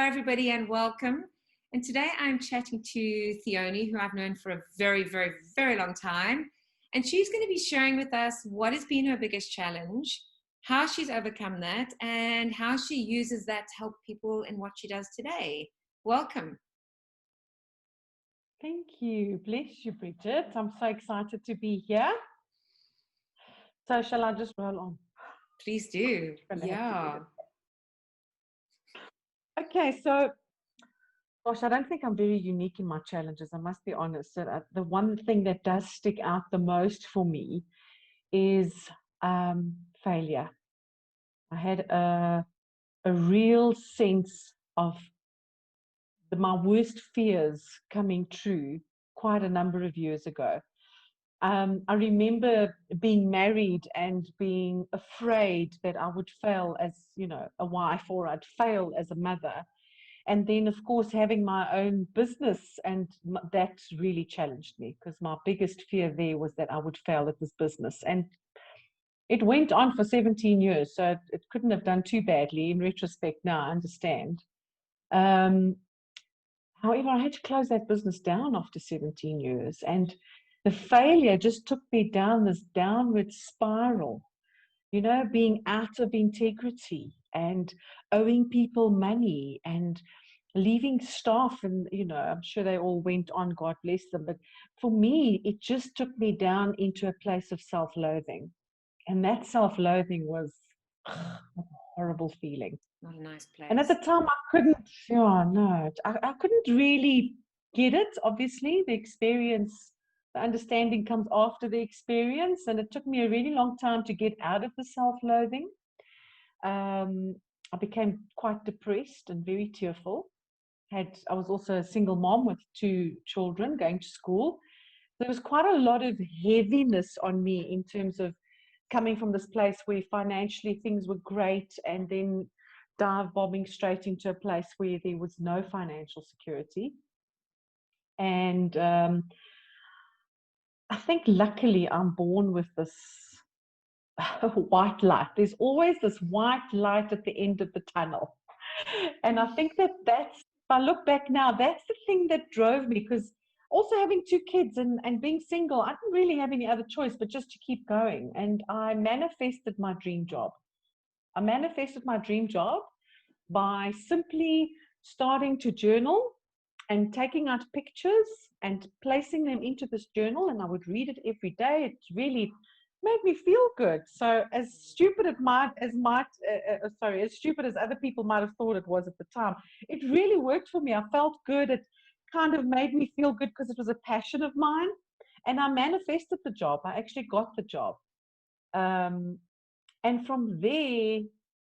everybody, and welcome. And today I'm chatting to Theoni, who I've known for a very, very, very long time. And she's going to be sharing with us what has been her biggest challenge, how she's overcome that, and how she uses that to help people in what she does today. Welcome. Thank you. Bless you, Bridget. I'm so excited to be here. So shall I just roll on? Please do. Yeah. Okay, so, gosh, I don't think I'm very unique in my challenges. I must be honest. The one thing that does stick out the most for me is failure. I had a real sense of my worst fears coming true quite a number of years ago. I remember being married and being afraid that I would fail as, a wife, or I'd fail as a mother. And then, of course, having my own business, and that really challenged me, because my biggest fear there was that I would fail at this business. And it went on for 17 years, so it couldn't have done too badly. In retrospect, now I understand. However, I had to close that business down after 17 years, and the failure just took me down this downward spiral, being out of integrity and owing people money and leaving staff. And, I'm sure they all went on, God bless them. But for me, it just took me down into a place of self-loathing. And that self-loathing was a horrible feeling. Not a nice place. And at the time, I couldn't, I couldn't really get it. Obviously, the experience, the understanding comes after the experience. And it took me a really long time to get out of the self-loathing. I became quite depressed and very tearful. I was also a single mom with 2 children going to school. There was quite a lot of heaviness on me in terms of coming from this place where financially things were great, and then dive bombing straight into a place where there was no financial security. And I think luckily I'm born with this white light. There's always this white light at the end of the tunnel. And I think that's, if I look back now, that's the thing that drove me, because also having 2 kids and being single, I didn't really have any other choice but just to keep going. And I manifested my dream job. I manifested my dream job by simply starting to journal and taking out pictures and placing them into this journal. And I would read it every day. It really made me feel good. So as stupid as stupid as other people might have thought it was at the time, it really worked for me. I felt good. It kind of made me feel good because it was a passion of mine. And I manifested the job. I actually got the job. And from there,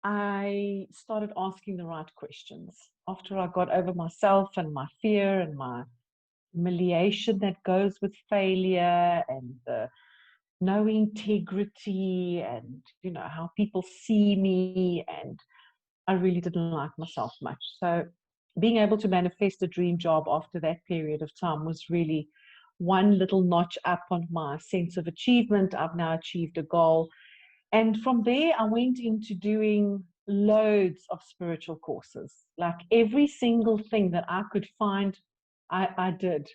I started asking the right questions. After I got over myself and my fear and my humiliation that goes with failure, and the no integrity, and how people see me, and I really didn't like myself much. So being able to manifest a dream job after that period of time was really one little notch up on my sense of achievement. I've now achieved a goal. And from there, I went into doing loads of spiritual courses. Like every single thing that I could find, I did.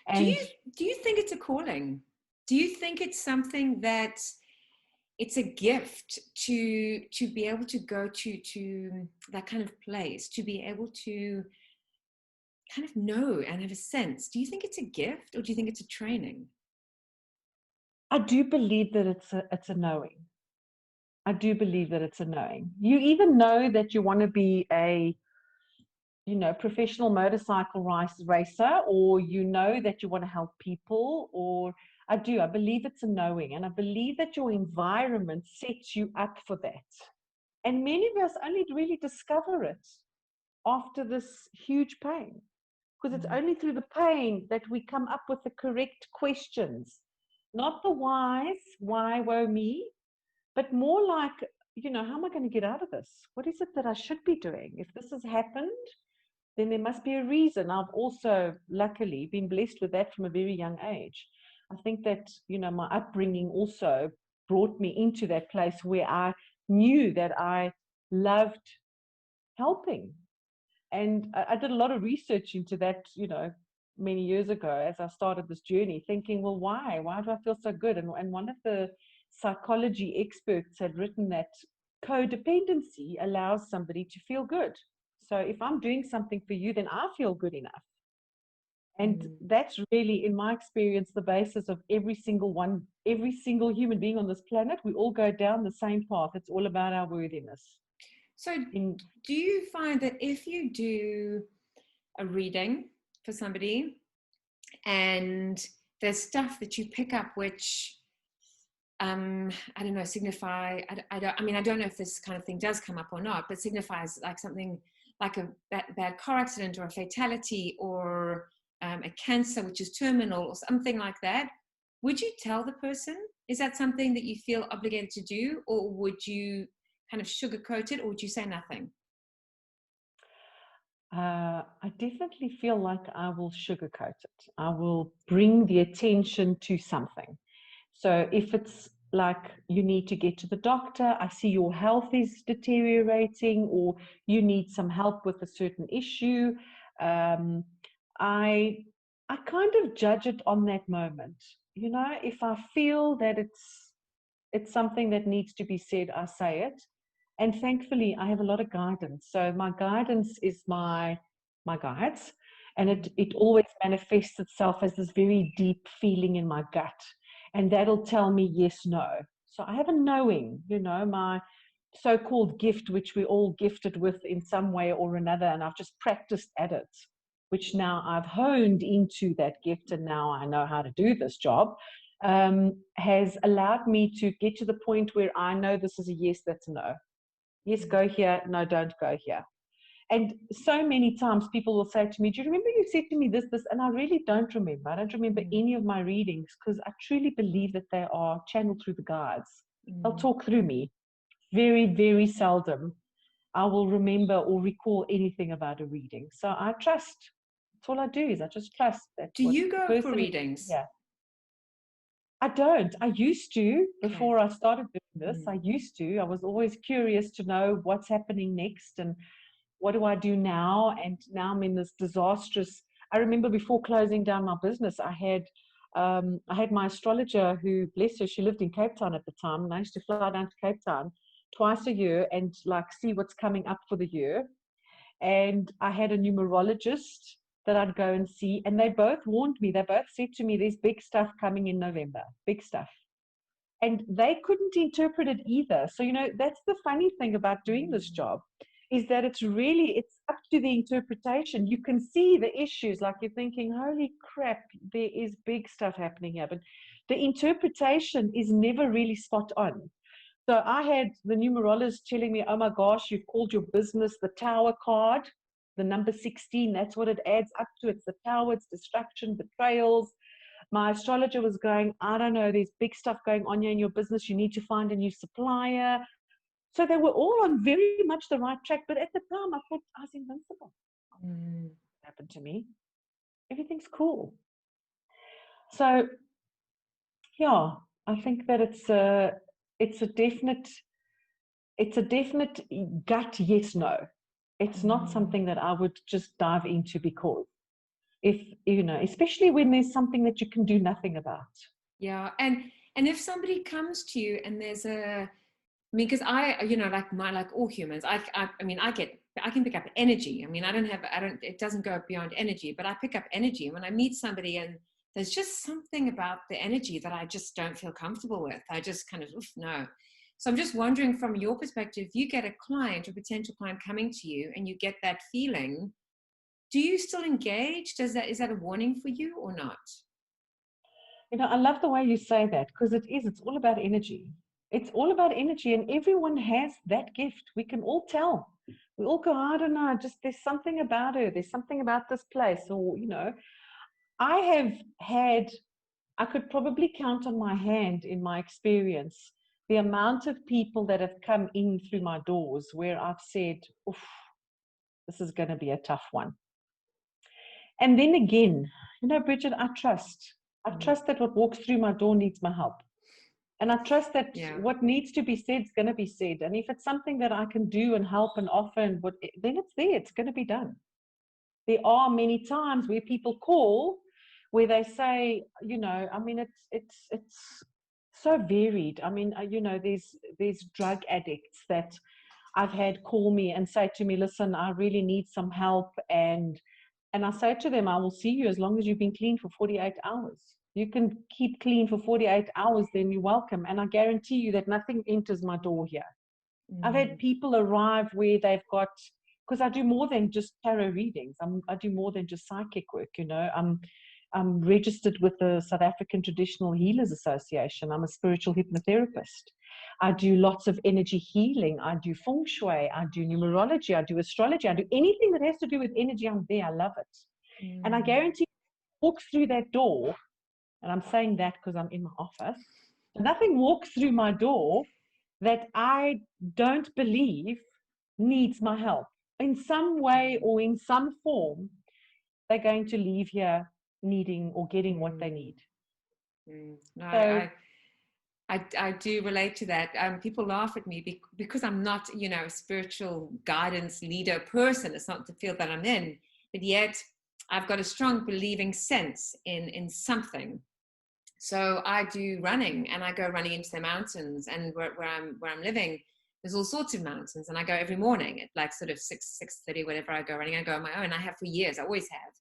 And do you think it's a calling? Do you think it's something that it's a gift to be able to go to that kind of place, to be able to kind of know and have a sense? Do you think it's a gift, or do you think it's a training? I do believe that it's a knowing. I do believe that it's a knowing. You even know that you want to be a professional motorcycle racer, or that you want to help people, or I believe it's a knowing. And I believe that your environment sets you up for that. And many of us only really discover it after this huge pain, because it's only through the pain that we come up with the correct questions, not the whys, why, woe me, but more like, how am I going to get out of this? What is it that I should be doing? If this has happened, then there must be a reason. I've also, luckily, been blessed with that from a very young age. I think that, my upbringing also brought me into that place where I knew that I loved helping. And I did a lot of research into that, many years ago as I started this journey, thinking, well, why? Why do I feel so good? And one of the psychology experts had written that codependency allows somebody to feel good. So if I'm doing something for you, then I feel good enough. And that's really, in my experience, the basis of every single human being on this planet. We all go down the same path. It's all about our worthiness. So do you find that if you do a reading for somebody and there's stuff that you pick up which I don't know, signify, I don't know if this kind of thing does come up or not, but signifies like something like a bad car accident or a fatality or a cancer which is terminal or something like that, would you tell the person? Is that something that you feel obligated to do, or would you kind of sugarcoat it, or would you say nothing? I definitely feel like I will sugarcoat it. I will bring the attention to something. So if it's like you need to get to the doctor, I see your health is deteriorating, or you need some help with a certain issue, I kind of judge it on that moment. If I feel that it's something that needs to be said, I say it. And thankfully, I have a lot of guidance. So my guidance is my guides, and it always manifests itself as this very deep feeling in my gut, and that'll tell me yes, no. So I have a knowing, my so-called gift, which we all gifted with in some way or another, and I've just practiced at it, which now I've honed into that gift, and now I know how to do this job. Has allowed me to get to the point where I know this is a yes, that's a no. Yes, go here. No, don't go here. And so many times people will say to me, do you remember you said to me this? And I really don't remember. I don't remember any of my readings, because I truly believe that they are channeled through the guides. They'll talk through me. Very, very seldom I will remember or recall anything about a reading. So I trust. That's all I do, is I just trust that Do what you the go for person, readings? yeah. I don't. I used to before I started doing this. I used to. I was always curious to know what's happening next and what do I do now. And now I'm in this disastrous. I remember before closing down my business, I had my astrologer who, bless her, she lived in Cape Town at the time, and I used to fly down to Cape Town twice a year and like see what's coming up for the year. And I had a numerologist that I'd go and see, and they both warned me. They both said to me, there's big stuff coming in November, big stuff. And they couldn't interpret it either. So, that's the funny thing about doing this job, is that it's up to the interpretation. You can see the issues, like you're thinking, holy crap, there is big stuff happening here. But the interpretation is never really spot on. So I had the numerologist telling me, oh my gosh, you've called your business the Tower card, the number 16. That's what it adds up to. It's the Tower, it's destruction, betrayals. My astrologer was going, I don't know, there's big stuff going on here in your business. You need to find a new supplier. So they were all on very much the right track. But at the time, I thought I was invincible. What happened to me? Everything's cool. So, yeah, I think that it's a definite gut yes, no. It's not something that I would just dive into, because especially when there's something that you can do nothing about. Yeah. And if somebody comes to you and there's because like all humans, I can pick up energy. It doesn't go beyond energy, but I pick up energy. When I meet somebody and there's just something about the energy that I just don't feel comfortable with, I just kind of, no. So I'm just wondering, from your perspective, if you get a client or potential client coming to you and you get that feeling, do you still engage? Is that a warning for you or not? I love the way you say that, because it's all about energy. It's all about energy, and everyone has that gift. We can all tell. We all go, I don't know, just there's something about her. There's something about this place. Or, I could probably count on my hand, in my experience, the amount of people that have come in through my doors where I've said, oof, this is going to be a tough one. And then again, Bridget, I trust that what walks through my door needs my help. And I trust that Yeah. what needs to be said is going to be said. And if it's something that I can do and help and offer, and then it's there, it's going to be done. There are many times where people call where they say, I mean, it's so varied. I mean, there's drug addicts that I've had call me and say to me, listen, I really need some help. And I say to them, I will see you as long as you've been clean for 48 hours. You can keep clean for 48 hours, then you're welcome. And I guarantee you that nothing enters my door here. I've had people arrive where they've got, because I do more than just tarot readings. I do more than just psychic work, I'm registered with the South African Traditional Healers Association. I'm a spiritual hypnotherapist. I do lots of energy healing. I do feng shui. I do numerology. I do astrology. I do anything that has to do with energy. I'm there. I love it. And I guarantee you, walks through that door, and I'm saying that because I'm in my office, nothing walks through my door that I don't believe needs my help in some way or in some form. They're going to leave here needing or getting what they need. No, So, I do relate to that. People laugh at me because I'm not, a spiritual guidance leader person. It's not the field that I'm in, but yet I've got a strong believing sense in something. So I do running, and I go running into the mountains, and where I'm living, there's all sorts of mountains, and I go every morning at like sort of 6:30, whatever. I go running. I go on my own. I have for years. I always have.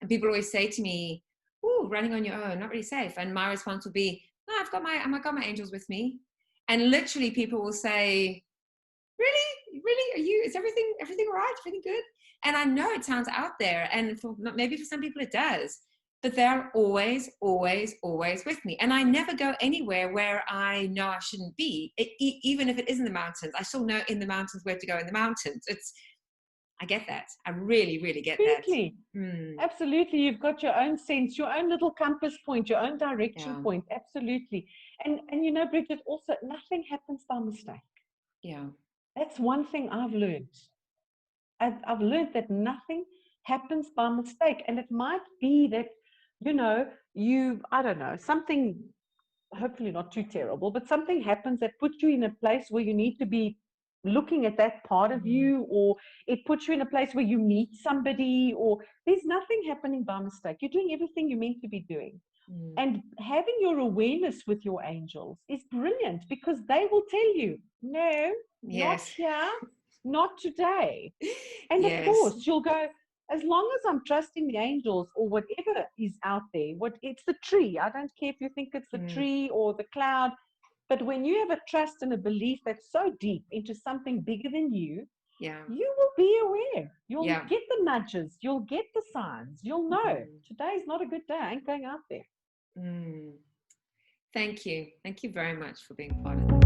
And people always say to me, "Oh, running on your own, not really safe." And my response will be, "No, I've got my angels with me." And literally, people will say, "Really? Is everything all right? Everything good?" And I know it sounds out there, and maybe for some people it does. But they're always, always, always with me. And I never go anywhere where I know I shouldn't be. Even if it is in the mountains, I still know in the mountains where to go in the mountains. I get that. I really, really get absolutely. that. Absolutely. You've got your own sense, your own little compass point, your own direction Yeah. point. Absolutely. And Bridget, also, nothing happens by mistake. Yeah. That's one thing I've learned. I've learned that nothing happens by mistake. And it might be that, I don't know, something, hopefully not too terrible, but something happens that puts you in a place where you need to be looking at that part of you, or it puts you in a place where you meet somebody, or there's nothing happening by mistake. You're doing everything you're meant to be doing. And having your awareness with your angels is brilliant, because they will tell you, no, not Yes. here, not today. And of Yes. course, you'll go, as long as I'm trusting the angels or whatever is out there, it's the tree. I don't care if you think it's the tree or the cloud. But when you have a trust and a belief that's so deep into something bigger than you, you will be aware. You'll get the nudges. You'll get the signs. You'll know today's not a good day. I ain't going out there. Thank you. Thank you very much for being part of this.